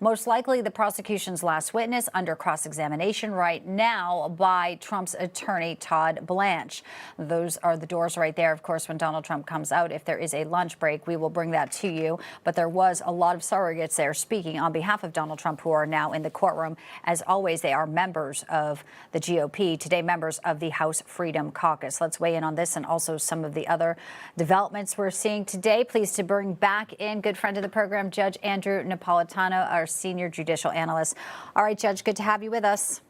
most likely the prosecution's last witness under cross-examination right now by Trump's attorney, Todd Blanche. Those are the doors right there. Of course, when Donald Trump comes out, if there is a lunch break, we will bring that to you. But there was a lot of surrogates there speaking on behalf of Donald Trump who are now in the courtroom. As always, they are members of the GOP, today members of the House Freedom Caucus. Let's weigh in on this and also some of the other developments we're seeing today. Pleased to bring back in good friend of the program, Judge Andrew Napolitano, our senior judicial analyst. All right, Judge, good to have you with us.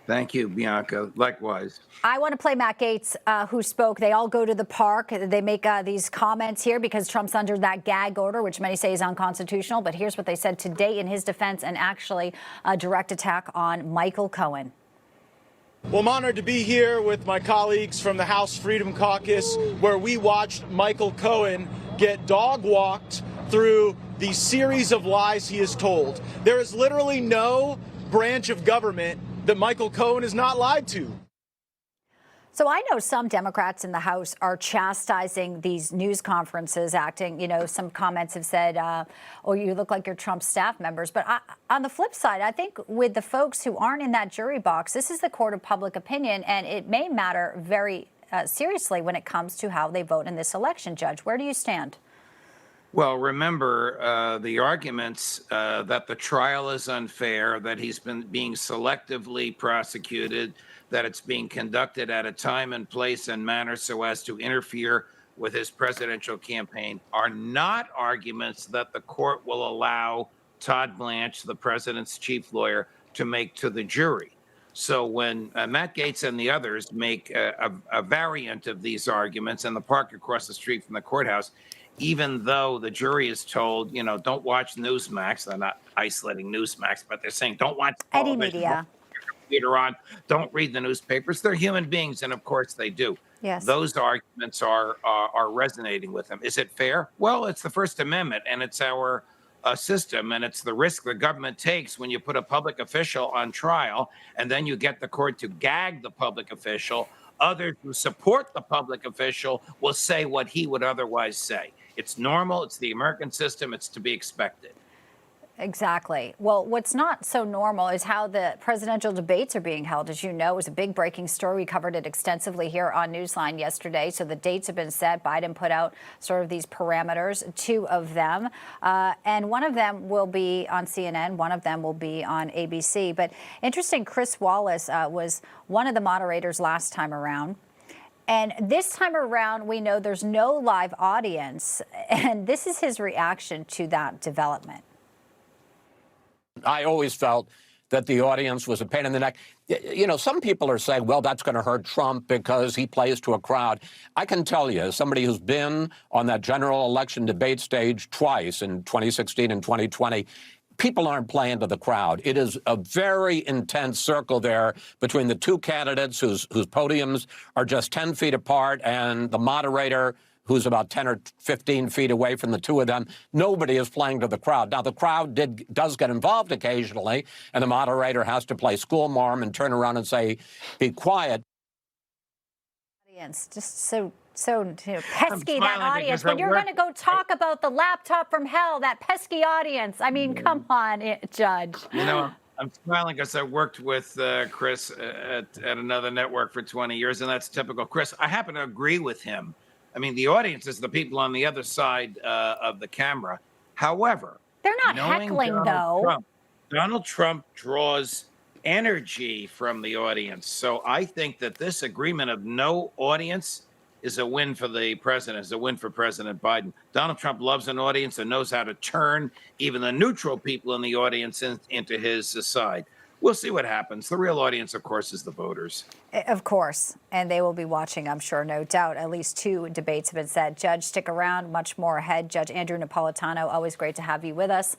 Thank you, Bianca. Likewise. I want to play Matt Gaetz, who spoke. They all go to the park. They make these comments here because Trump's under that gag order, which many say is unconstitutional. But here's what they said today in his defense, and actually a direct attack on Michael Cohen. Well, I'm honored to be here with my colleagues from the House Freedom Caucus, where we watched Michael Cohen get dog walked through the series of lies he has told. There is literally no branch of government that Michael Cohen is not lied to. So I know some Democrats in the House are chastising these news conferences, acting, some comments have said, oh, you look like you're Trump staff members. But on the flip side, I think with the folks who aren't in that jury box, this is the court of public opinion, and it may matter very seriously when it comes to how they vote in this election. Judge, where do you stand? Well, remember the arguments that the trial is unfair, that he's been being selectively prosecuted, that it's being conducted at a time and place and manner so as to interfere with his presidential campaign, are not arguments that the court will allow Todd Blanche, the president's chief lawyer, to make to the jury. So when Matt Gaetz and the others make a variant of these arguments in the park across the street from the courthouse, even though the jury is told, don't watch Newsmax. They're not isolating Newsmax, but they're saying don't watch any media. Computer on, don't read the newspapers. They're human beings, and of course they do. Yes. Those arguments are resonating with them. Is it fair? Well, it's the First Amendment, and it's our system, and it's the risk the government takes when you put a public official on trial, and then you get the court to gag the public official. Others who support the public official will say what he would otherwise say. It's normal. It's the American system. It's to be expected. Exactly. Well, what's not so normal is how the presidential debates are being held. As you know, it was a big breaking story. We covered it extensively here on Newsline yesterday. So the dates have been set. Biden put out sort of these parameters, 2 of them. And one of them will be on CNN. One of them will be on ABC. But interesting, Chris Wallace was one of the moderators last time around. And this time around, we know there's no live audience. And this is his reaction to that development. I always felt that the audience was a pain in the neck. Some people are saying, well, that's going to hurt Trump because he plays to a crowd. I can tell you, as somebody who's been on that general election debate stage twice in 2016 and 2020, people aren't playing to the crowd. It is a very intense circle there between the two candidates whose podiums are just 10 feet apart and the moderator who's about 10 or 15 feet away from the two of them. Nobody is playing to the crowd. Now, the crowd does get involved occasionally, and the moderator has to play schoolmarm and turn around and say, be quiet. Audience, just so pesky, that audience. When you're going to go talk about the laptop from hell, that pesky audience. I mean, come on, Judge. I'm smiling because I worked with Chris at another network for 20 years, and that's typical Chris. I happen to agree with him. I mean, the audience is the people on the other side of the camera. However, they're not heckling, though. Donald Trump draws energy from the audience. So I think that this agreement of no audience is a win for the president, is a win for President Biden. Donald Trump loves an audience and knows how to turn even the neutral people in the audience into his side. We'll see what happens. The real audience, of course, is the voters. Of course. And they will be watching, I'm sure, no doubt. At least 2 debates have been said. Judge, stick around. Much more ahead. Judge Andrew Napolitano, always great to have you with us.